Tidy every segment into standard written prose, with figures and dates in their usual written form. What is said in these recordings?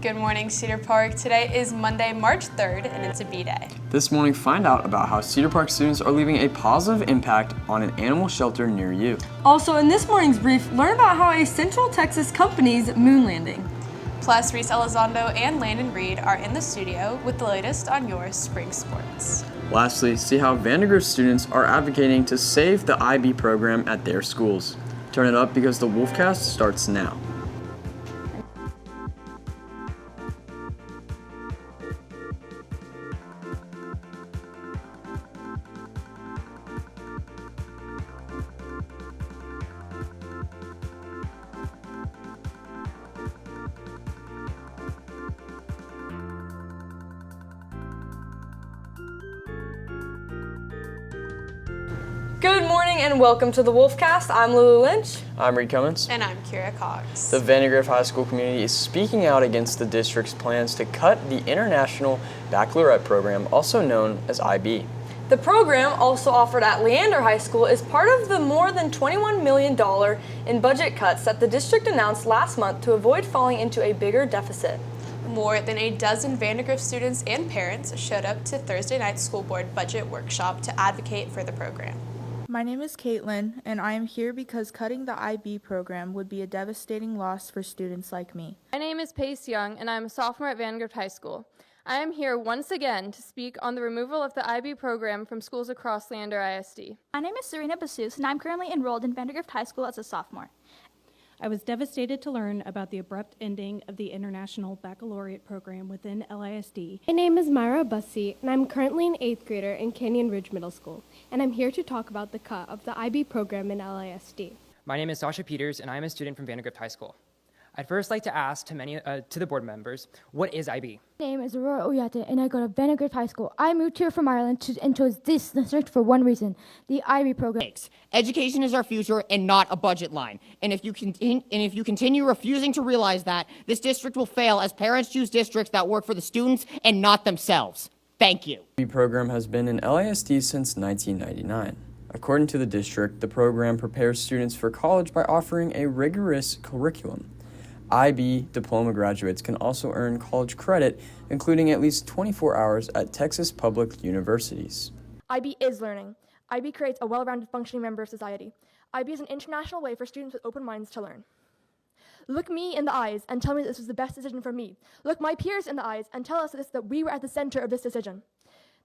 Good morning, Cedar Park. Today is Monday, March 3rd, and it's a bee day. This morning, find out about how Cedar Park students are leaving a positive impact on an animal shelter near you. Also, in this morning's brief, learn about how a Central Texas company's moon landing. Plus, Reese Elizondo and Landon Reed are in the studio with the latest on your spring sports. Lastly, see how Vandergrift students are advocating to save the IB program at their schools. Turn it up because the Wolfcast starts now. Good morning and welcome to the Wolfcast. I'm Lulu Lynch. I'm Reed Cummins. And I'm Kira Cox. The Vandergrift High School community is speaking out against the district's plans to cut the International Baccalaureate program, also known as IB. The program, also offered at Leander High School, is part of the more than $21 million in budget cuts that the district announced last month to avoid falling into a bigger deficit. More than a dozen Vandergrift students and parents showed up to Thursday night's school board budget workshop to advocate for the program. My name is Caitlin, and I am here because cutting the IB program would be a devastating loss for students like me. My name is Pace Young, and I'm a sophomore at Vandergrift High School. I am here once again to speak on the removal of the IB program from schools across Leander ISD. My name is Serena Basus, and I'm currently enrolled in Vandergrift High School as a sophomore. I was devastated to learn about the abrupt ending of the International Baccalaureate program within LISD. My name is Myra Bussey, and I'm currently an 8th grader in Canyon Ridge Middle School, and I'm here to talk about the cut of the IB program in LISD. My name is Sasha Peters, and I'm a student from Vandergrift High School. I'd first like to ask to the board members, what is IB? My name is Aurora Oyate, and I go to Vandergrift High School. I moved here from Ireland and chose this district for one reason: the IB program. Education is our future and not a budget line. And if you continue refusing to realize that, this district will fail as parents choose districts that work for the students and not themselves. Thank you. The IB program has been in LISD since 1999. According to the district, the program prepares students for college by offering a rigorous curriculum. IB diploma graduates can also earn college credit, including at least 24 hours at Texas public universities. IB is learning. IB creates a well-rounded functioning member of society. IB is an international way for students with open minds to learn. Look me in the eyes and tell me this was the best decision for me. Look my peers in the eyes and tell us that we were at the center of this decision.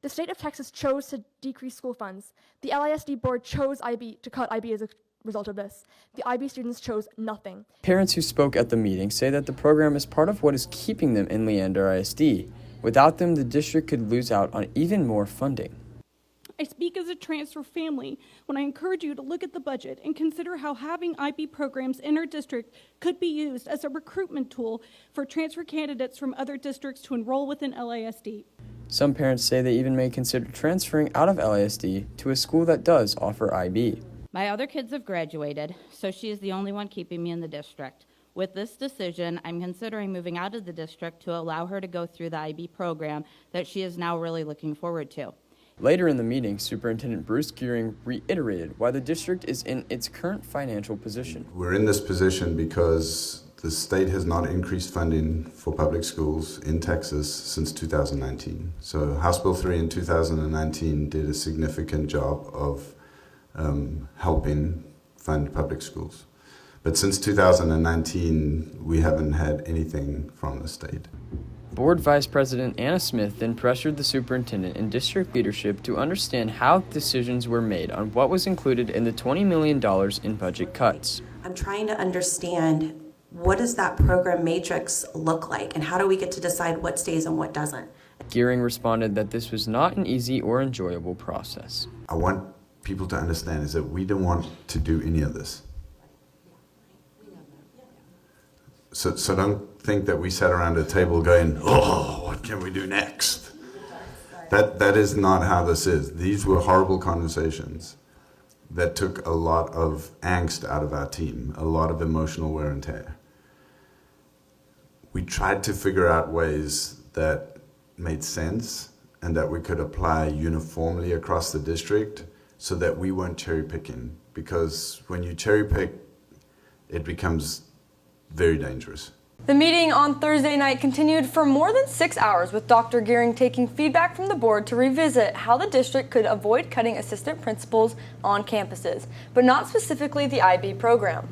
The state of Texas chose to decrease school funds. The LISD board chose IB to cut IB as a result of this. The IB students chose nothing. Parents who spoke at the meeting say that the program is part of what is keeping them in Leander ISD. Without them, the district could lose out on even more funding. I speak as a transfer family when I encourage you to look at the budget and consider how having IB programs in our district could be used as a recruitment tool for transfer candidates from other districts to enroll within LISD. Some parents say they even may consider transferring out of LISD to a school that does offer IB. My other kids have graduated, so she is the only one keeping me in the district. With this decision, I'm considering moving out of the district to allow her to go through the IB program that she is now really looking forward to. Later in the meeting, Superintendent Bruce Gearing reiterated why the district is in its current financial position. We're in this position because the state has not increased funding for public schools in Texas since 2019. So House Bill 3 in 2019 did a significant job of helping fund public schools. But since 2019, we haven't had anything from the state. Board Vice President Anna Smith then pressured the superintendent and district leadership to understand how decisions were made on what was included in the $20 million in budget cuts. I'm trying to understand, what does that program matrix look like, and how do we get to decide what stays and what doesn't? Gearing responded that this was not an easy or enjoyable process. I want people to understand is that we don't want to do any of this. So don't think that we sat around a table going, oh, what can we do next? That is not how this is. These were horrible conversations that took a lot of angst out of our team, a lot of emotional wear and tear. We tried to figure out ways that made sense and that we could apply uniformly across the district so that we weren't cherry picking. Because when you cherry pick, it becomes very dangerous. The meeting on Thursday night continued for more than 6 hours, with Dr. Gearing taking feedback from the board to revisit how the district could avoid cutting assistant principals on campuses, but not specifically the IB program.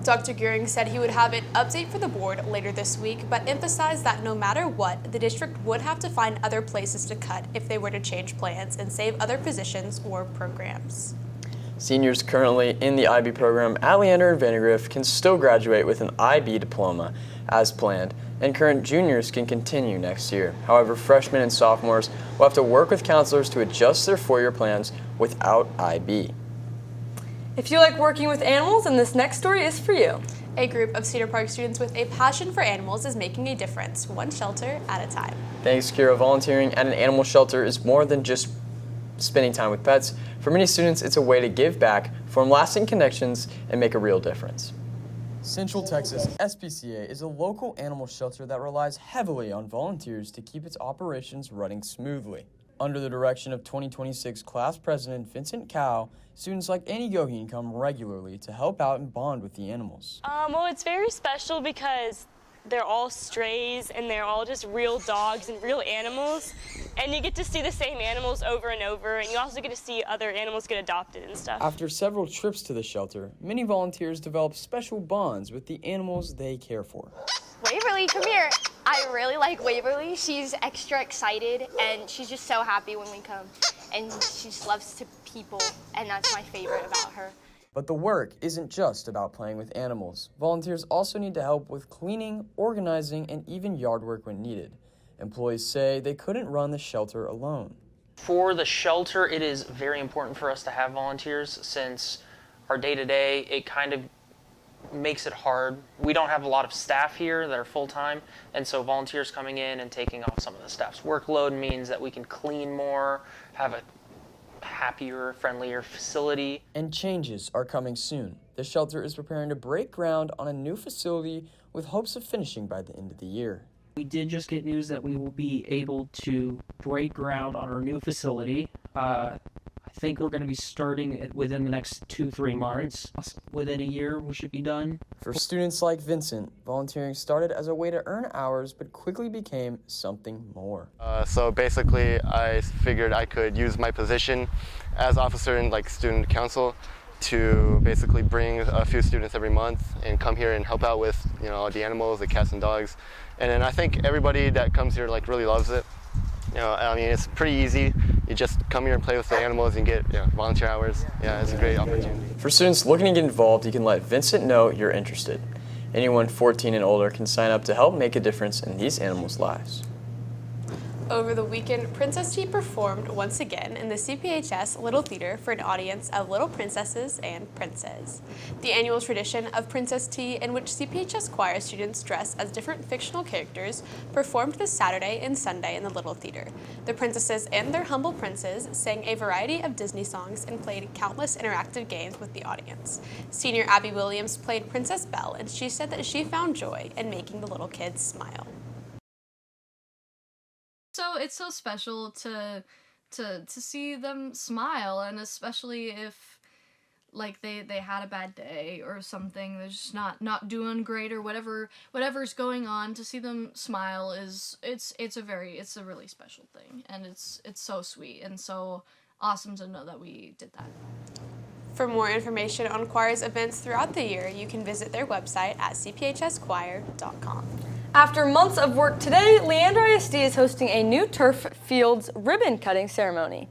Dr. Gearing said he would have an update for the board later this week, but emphasized that no matter what, the district would have to find other places to cut if they were to change plans and save other positions or programs. Seniors currently in the IB program at Leander and Vandegrift can still graduate with an IB diploma as planned, and current juniors can continue next year. However, freshmen and sophomores will have to work with counselors to adjust their four-year plans without IB. If you like working with animals, then this next story is for you. A group of Cedar Park students with a passion for animals is making a difference, one shelter at a time. Thanks, Kira. Volunteering at an animal shelter is more than just spending time with pets. For many students, it's a way to give back, form lasting connections, and make a real difference. Central Texas SPCA is a local animal shelter that relies heavily on volunteers to keep its operations running smoothly. Under the direction of 2026 class president Vincent Cow, students like Annie Goheen come regularly to help out and bond with the animals. Well, it's very special because they're all strays and they're all just real dogs and real animals. And you get to see the same animals over and over, and you also get to see other animals get adopted and stuff. After several trips to the shelter, many volunteers develop special bonds with the animals they care for. Waverly, come here. I really like Waverly. She's extra excited and she's just so happy when we come. And she just loves to people, and that's my favorite about her. But the work isn't just about playing with animals. Volunteers also need to help with cleaning, organizing, and even yard work when needed. Employees say they couldn't run the shelter alone. For the shelter, it is very important for us to have volunteers since our day-to-day, it kind of makes it hard. We don't have a lot of staff here that are full-time, and so volunteers coming in and taking off some of the staff's workload means that we can clean more, have a happier, friendlier facility. And changes are coming soon. The shelter is preparing to break ground on a new facility with hopes of finishing by the end of the year. We did just get news that we will be able to break ground on our new facility. I think we're going to be starting it within the next 2-3 months. Within a year, we should be done. For students like Vincent, volunteering started as a way to earn hours, but quickly became something more. So basically, I figured I could use my position as officer in student council to basically bring a few students every month and come here and help out with the animals, the cats and dogs. And then I think everybody that comes here really loves it. It's pretty easy. You just come here and play with the animals and get volunteer hours. Yeah, it's a great opportunity. For students looking to get involved, you can let Vincent know you're interested. Anyone 14 and older can sign up to help make a difference in these animals' lives. Over the weekend, Princess Tea performed once again in the CPHS Little Theater for an audience of little princesses and princes. The annual tradition of Princess Tea, in which CPHS choir students dress as different fictional characters, performed this Saturday and Sunday in the Little Theater. The princesses and their humble princes sang a variety of Disney songs and played countless interactive games with the audience. Senior Abby Williams played Princess Belle, and she said that she found joy in making the little kids smile. So it's so special to see them smile, and especially if they had a bad day or something, they're just not doing great or whatever's going on, to see them smile it's a really special thing, and it's so sweet and so awesome to know that we did that. For more information on choir's events throughout the year, you can visit their website at cphschoir.com. After months of work today, Leander ISD is hosting a new turf fields ribbon cutting ceremony.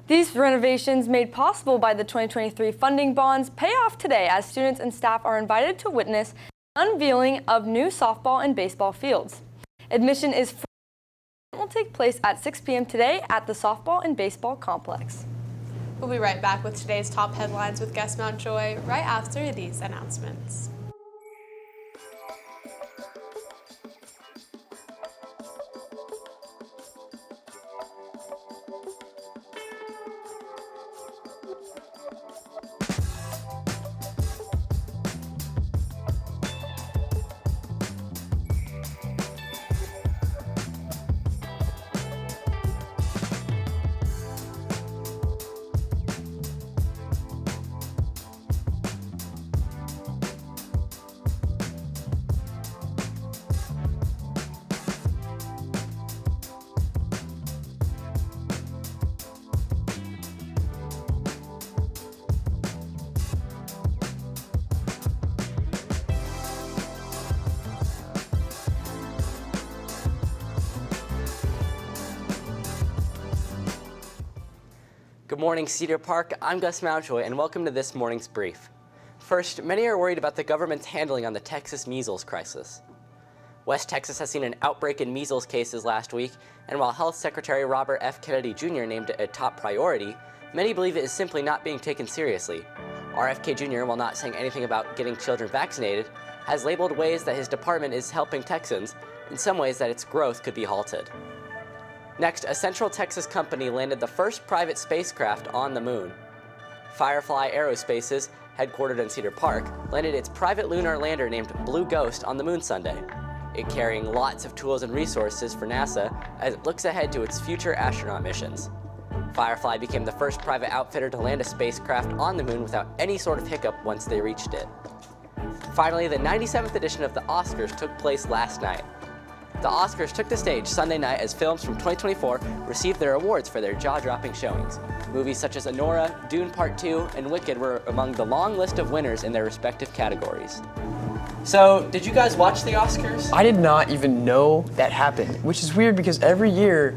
These renovations, made possible by the 2023 funding bonds, pay off today as students and staff are invited to witness the unveiling of new softball and baseball fields. Admission is free and will take place at 6 p.m. today at the softball and baseball complex. We'll be right back with today's top headlines with Guest Mountjoy right after these announcements. Good morning, Cedar Park. I'm Gus Mountjoy, and welcome to this morning's brief. First, many are worried about the government's handling on the Texas measles crisis. West Texas has seen an outbreak in measles cases last week, and while Health Secretary Robert F. Kennedy Jr. named it a top priority, many believe it is simply not being taken seriously. RFK Jr., while not saying anything about getting children vaccinated, has labeled ways that his department is helping Texans, in some ways that its growth could be halted. Next, a Central Texas company landed the first private spacecraft on the moon. Firefly Aerospace's, headquartered in Cedar Park, landed its private lunar lander named Blue Ghost on the moon Sunday. It carrying lots of tools and resources for NASA as it looks ahead to its future astronaut missions. Firefly became the first private outfitter to land a spacecraft on the moon without any sort of hiccup once they reached it. Finally, the 97th edition of the Oscars took place last night. The Oscars took the stage Sunday night as films from 2024 received their awards for their jaw-dropping showings. Movies such as Anora, Dune Part 2, and Wicked were among the long list of winners in their respective categories. So, did you guys watch the Oscars? I did not even know that happened, which is weird because every year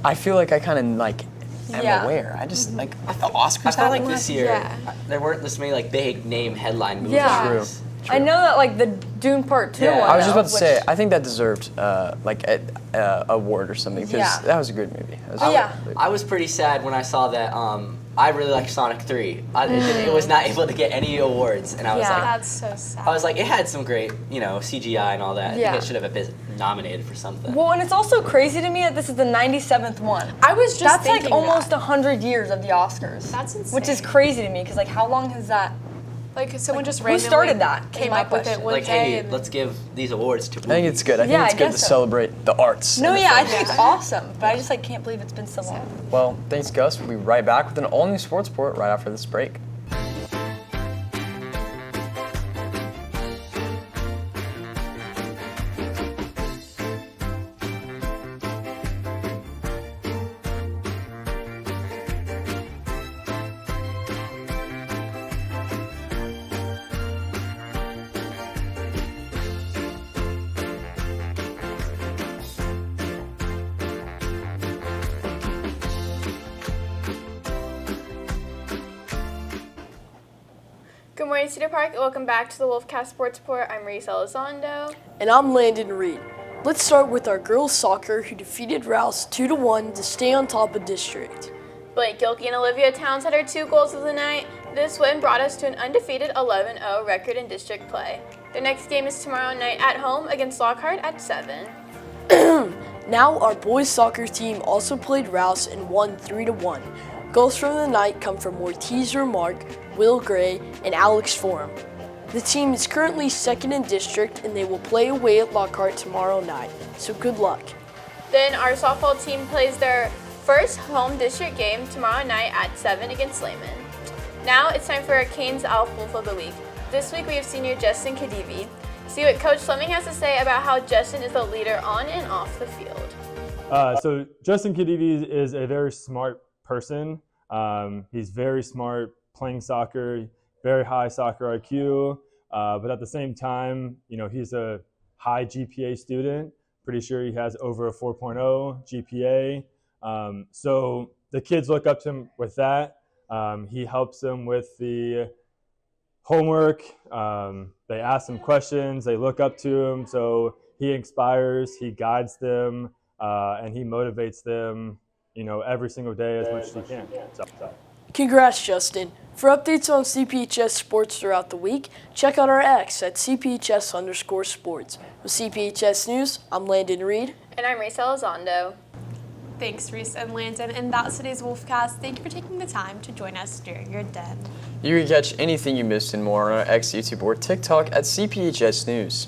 I feel like I kind of am aware. I just the Oscars. I felt like this year there weren't this many big name headline movies. Yeah. True. I know that the Dune Part 2 one. I was just about to say, I think that deserved an award or something because that was a good movie. I was pretty sad when I saw that. I really liked Sonic 3. It was not able to get any awards, and I was like, that's so sad. I was like, it had some great, CGI and all that. I think it should have been nominated for something. Well, and it's also crazy to me that this is the 97th one. I was just thinking that's almost 100 years of the Oscars. That's insane. Which is crazy to me because how long has that? Someone just who randomly started that? came up with it one day. Hey, let's give these awards to movies. I think it's good. I think it's good to celebrate the arts. No, I think it's awesome, but I just can't believe it's been so long. Well, thanks, Gus. We'll be right back with an all-new sports report right after this break. Good morning, Cedar Park, and welcome back to the Wolfcast Sports Report. I'm Reese Elizondo. And I'm Landon Reed. Let's start with our girls soccer, who defeated Rouse 2-1 to stay on top of district. Blake Gilkey and Olivia Towns had our 2 goals of the night. This win brought us to an undefeated 11-0 record in district play. Their next game is tomorrow night at home against Lockhart at 7. Now our boys soccer team also played Rouse and won 3-1. Goals from the night come from Ortiz Remark, Will Gray, and Alex Forum. The team is currently second in district and they will play away at Lockhart tomorrow night, so good luck. Then our softball team plays their first home district game tomorrow night at 7 against Lehman. Now it's time for our Canes Alf Wolf of the Week. This week we have senior Justin Khedivi. See what Coach Fleming has to say about how Justin is the leader on and off the field. So Justin Khedivi is a very smart person. He's very smart playing soccer, very high soccer IQ, but at the same time, he's a high GPA student. Pretty sure he has over a 4.0 GPA. So the kids look up to him with that. He helps them with the homework. They ask him questions. They look up to him. So he inspires, he guides them, and he motivates them every single day as much as he can. Congrats, Justin. For updates on CPHS sports throughout the week, check out our X at CPHS_sports. With CPHS News, I'm Landon Reed. And I'm Reese Elizondo. Thanks, Reese and Landon. And that's today's Wolfcast. Thank you for taking the time to join us during your den. You can catch anything you missed and more on our X, YouTube, or TikTok at CPHS News.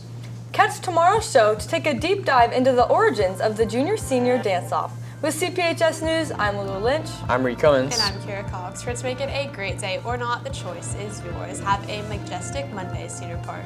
Catch tomorrow's show to take a deep dive into the origins of the junior-senior dance-off. With CPHS News, I'm Lulu Lynch. I'm Reed Cummins. And I'm Kira Cox. Let's make it a great day or not. The choice is yours. Have a majestic Monday, Cedar Park.